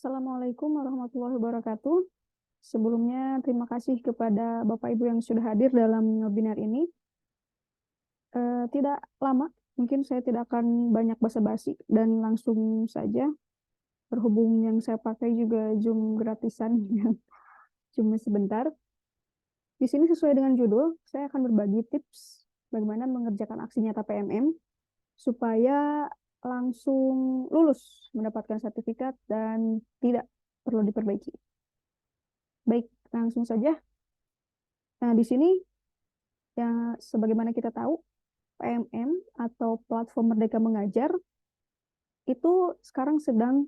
Assalamualaikum warahmatullahi wabarakatuh. Sebelumnya, terima kasih kepada Bapak Ibu yang sudah hadir dalam webinar ini. Tidak lama, mungkin saya tidak akan banyak basa-basi dan langsung saja. Berhubung yang saya pakai juga Zoom gratisan, cuma sebentar. Di sini sesuai dengan judul, saya akan berbagi tips bagaimana mengerjakan aksi nyata PMM supaya langsung lulus mendapatkan sertifikat dan tidak perlu diperbaiki. Baik, langsung saja. Nah, di sini ya sebagaimana kita tahu, PMM atau Platform Merdeka Mengajar itu sekarang sedang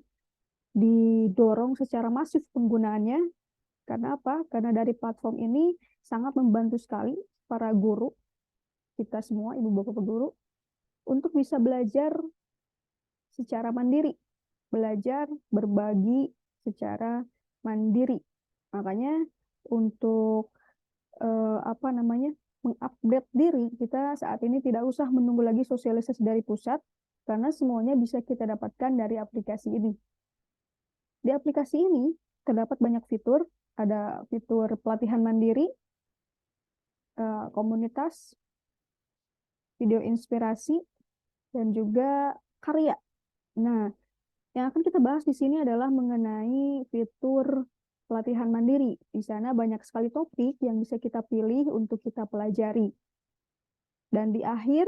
didorong secara masif penggunaannya. Karena apa? Karena dari platform ini sangat membantu sekali para guru, kita semua, ibu bapak guru, untuk bisa belajar secara mandiri, belajar berbagi secara mandiri. Makanya untuk mengupdate diri, kita saat ini tidak usah menunggu lagi sosialisasi dari pusat, karena semuanya bisa kita dapatkan dari aplikasi ini. Di aplikasi ini terdapat banyak fitur, ada fitur pelatihan mandiri, komunitas, video inspirasi, dan juga karya. Nah, yang akan kita bahas di sini adalah mengenai fitur pelatihan mandiri. Di sana banyak sekali topik yang bisa kita pilih untuk kita pelajari. Dan di akhir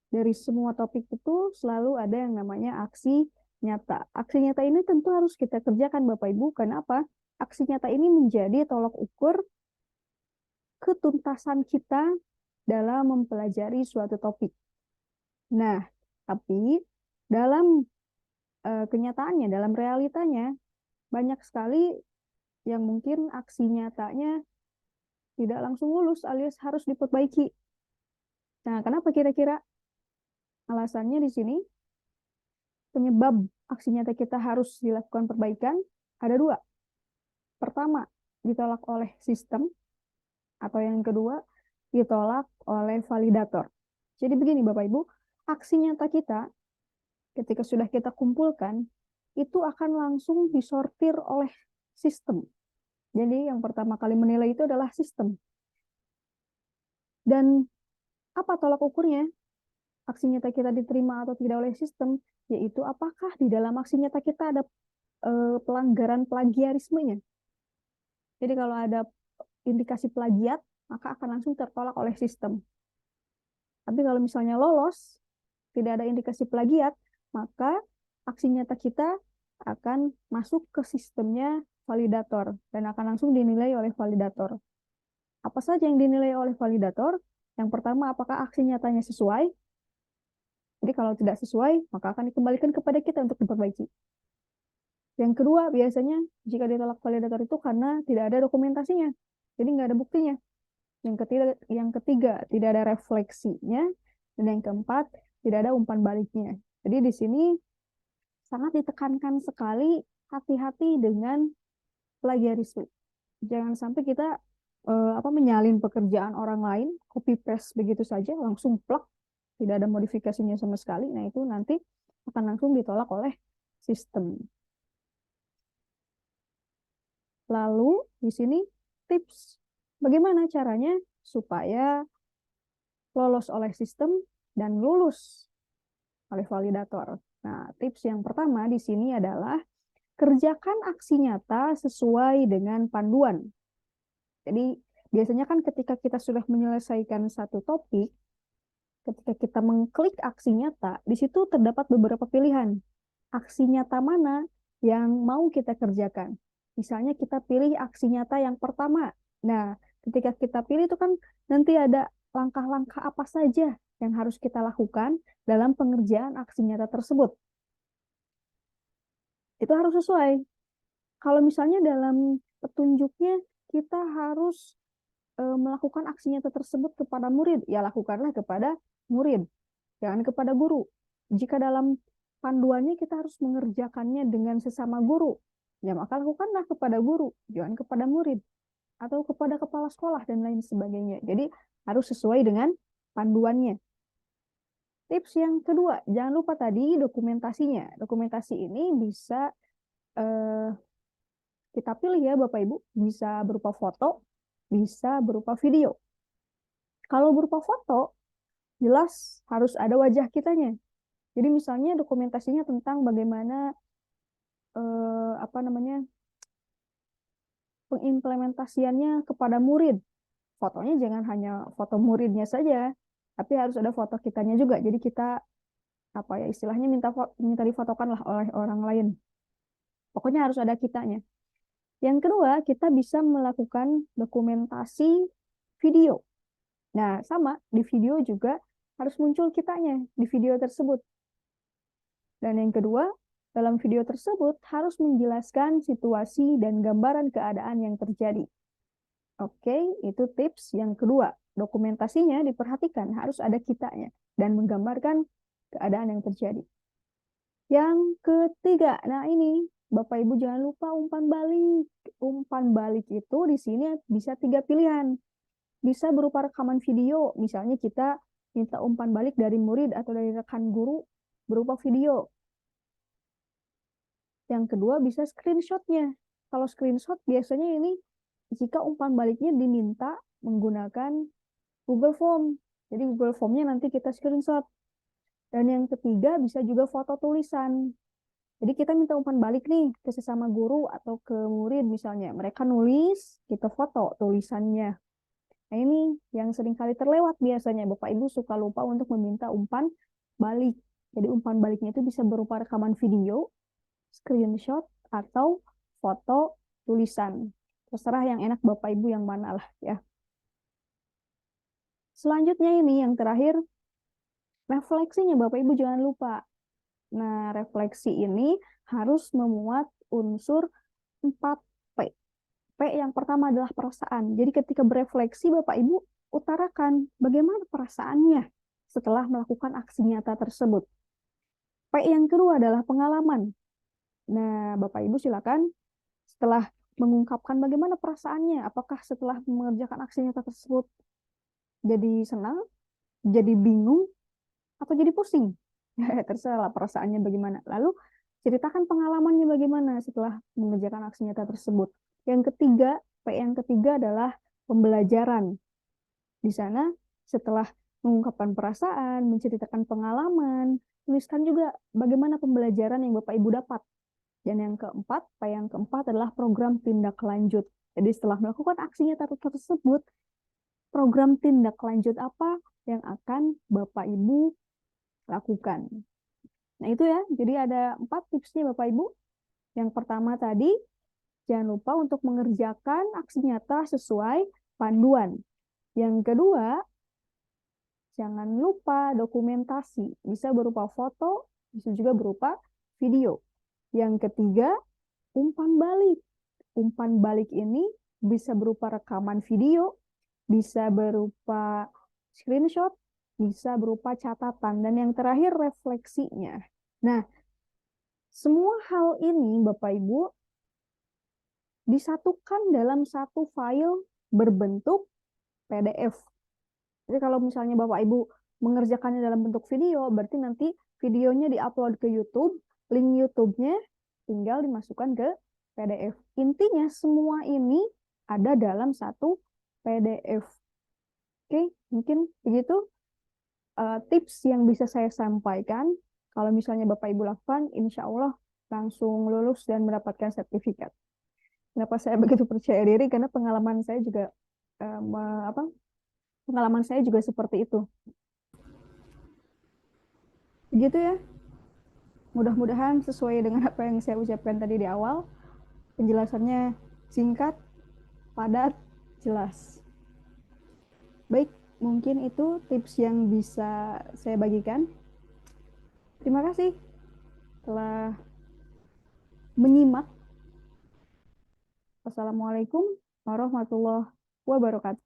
dari semua topik itu selalu ada yang namanya aksi nyata. Aksi nyata ini tentu harus kita kerjakan Bapak Ibu. Kenapa? Aksi nyata ini menjadi tolok ukur ketuntasan kita dalam mempelajari suatu topik. Nah, tapi dalam kenyataannya, dalam realitanya, banyak sekali yang mungkin aksi nyatanya tidak langsung lulus alias harus diperbaiki. Nah, kenapa kira-kira? Alasannya di sini, penyebab aksi nyata kita harus dilakukan perbaikan ada dua. Pertama, ditolak oleh sistem, atau yang kedua, ditolak oleh validator. Jadi begini Bapak Ibu, aksi nyata kita ketika sudah kita kumpulkan, itu akan langsung disortir oleh sistem. Jadi yang pertama kali menilai itu adalah sistem. Dan apa tolak ukurnya? Aksi nyata kita diterima atau tidak oleh sistem, yaitu apakah di dalam aksi nyata kita ada pelanggaran plagiarismenya. Jadi kalau ada indikasi plagiat, maka akan langsung tertolak oleh sistem. Tapi kalau misalnya lolos, tidak ada indikasi plagiat, maka aksi nyata kita akan masuk ke sistemnya validator dan akan langsung dinilai oleh validator. Apa saja yang dinilai oleh validator? Yang pertama, apakah aksi nyatanya sesuai? Jadi kalau tidak sesuai, maka akan dikembalikan kepada kita untuk diperbaiki. Yang kedua, biasanya jika ditolak validator itu karena tidak ada dokumentasinya. Jadi nggak ada buktinya. Yang ketiga, tidak ada refleksinya. Dan yang keempat, tidak ada umpan baliknya. Jadi di sini sangat ditekankan sekali hati-hati dengan plagiarisme. Jangan sampai kita menyalin pekerjaan orang lain, copy paste begitu saja, langsung plak, tidak ada modifikasinya sama sekali. Nah itu nanti akan langsung ditolak oleh sistem. Lalu di sini tips bagaimana caranya supaya lolos oleh sistem dan lulus oleh validator. Nah, tips yang pertama di sini adalah kerjakan aksi nyata sesuai dengan panduan. Jadi, biasanya kan ketika kita sudah menyelesaikan satu topik, ketika kita mengklik aksi nyata, di situ terdapat beberapa pilihan. Aksi nyata mana yang mau kita kerjakan? Misalnya kita pilih aksi nyata yang pertama. Nah, ketika kita pilih itu kan nanti ada langkah-langkah apa saja yang harus kita lakukan dalam pengerjaan aksi nyata tersebut. Itu harus sesuai. Kalau misalnya dalam petunjuknya kita harus melakukan aksi nyata tersebut kepada murid, ya lakukanlah kepada murid, jangan kepada guru. Jika dalam panduannya kita harus mengerjakannya dengan sesama guru, ya maka lakukanlah kepada guru, jangan kepada murid, atau kepada kepala sekolah, dan lain sebagainya. Jadi harus sesuai dengan panduannya. Tips yang kedua, jangan lupa tadi dokumentasinya. Dokumentasi ini bisa kita pilih ya Bapak Ibu, bisa berupa foto, bisa berupa video. Kalau berupa foto, jelas harus ada wajah kitanya. Jadi misalnya dokumentasinya tentang bagaimana apa namanya pengimplementasiannya kepada murid. Fotonya jangan hanya foto muridnya saja, tapi harus ada foto kitanya juga. Jadi kita apa ya istilahnya minta difotokan lah oleh orang lain. Pokoknya harus ada kitanya. Yang kedua, kita bisa melakukan dokumentasi video. Nah, sama di video juga harus muncul kitanya di video tersebut. Dan yang kedua, dalam video tersebut harus menjelaskan situasi dan gambaran keadaan yang terjadi. Oke, itu tips yang kedua. Dokumentasinya diperhatikan, harus ada kitanya dan menggambarkan keadaan yang terjadi. Yang ketiga, nah ini Bapak Ibu jangan lupa umpan balik. Umpan balik itu di sini bisa 3 pilihan. Bisa berupa rekaman video, misalnya kita minta umpan balik dari murid atau dari rekan guru berupa video. Yang kedua bisa screenshotnya. Kalau screenshot biasanya ini jika umpan baliknya diminta menggunakan Google Form. Jadi Google Form-nya nanti kita screenshot. Dan yang ketiga bisa juga foto tulisan. Jadi kita minta umpan balik nih ke sesama guru atau ke murid misalnya. Mereka nulis, kita foto tulisannya. Nah ini yang sering kali terlewat biasanya. Bapak Ibu suka lupa untuk meminta umpan balik. Jadi umpan baliknya itu bisa berupa rekaman video, screenshot, atau foto tulisan. Terserah yang enak Bapak Ibu yang mana lah ya. Selanjutnya ini yang terakhir, refleksinya Bapak Ibu jangan lupa. Nah, refleksi ini harus memuat unsur 4P. P yang pertama adalah perasaan. Jadi ketika berefleksi Bapak Ibu utarakan bagaimana perasaannya setelah melakukan aksi nyata tersebut. P yang kedua adalah pengalaman. Nah, Bapak Ibu silakan setelah mengungkapkan bagaimana perasaannya, apakah setelah mengerjakan aksi nyata tersebut jadi senang, jadi bingung, atau jadi pusing. Terserah perasaannya bagaimana. Lalu ceritakan pengalamannya bagaimana setelah mengerjakan aksi nyata tersebut. Yang ketiga, P yang ketiga adalah pembelajaran. Di sana setelah mengungkapkan perasaan, menceritakan pengalaman, tuliskan juga bagaimana pembelajaran yang Bapak Ibu dapat. Dan yang keempat, P yang keempat adalah program tindak lanjut. Jadi setelah melakukan aksi nyata tersebut, program tindak lanjut apa yang akan Bapak Ibu lakukan. Nah itu ya, jadi ada 4 tipsnya Bapak Ibu. Yang pertama tadi, jangan lupa untuk mengerjakan aksi nyata sesuai panduan. Yang kedua, jangan lupa dokumentasi. Bisa berupa foto, bisa juga berupa video. Yang ketiga, umpan balik. Umpan balik ini bisa berupa rekaman video, bisa berupa screenshot, bisa berupa catatan. Dan yang terakhir, refleksinya. Nah, semua hal ini Bapak Ibu disatukan dalam satu file berbentuk PDF. Jadi kalau misalnya Bapak Ibu mengerjakannya dalam bentuk video, berarti nanti videonya diupload ke YouTube, link YouTube-nya tinggal dimasukkan ke PDF. Intinya semua ini ada dalam satu PDF. Oke, mungkin begitu tips yang bisa saya sampaikan. Kalau misalnya Bapak Ibu lakukan, insya Allah langsung lulus dan mendapatkan sertifikat. Kenapa saya begitu percaya diri? Karena pengalaman saya juga pengalaman saya juga seperti itu. Begitu ya. Mudah-mudahan sesuai dengan apa yang saya ucapkan tadi di awal. Penjelasannya singkat, padat, jelas. Baik, mungkin itu tips yang bisa saya bagikan. Terima kasih telah menyimak. Wassalamualaikum warahmatullahi wabarakatuh.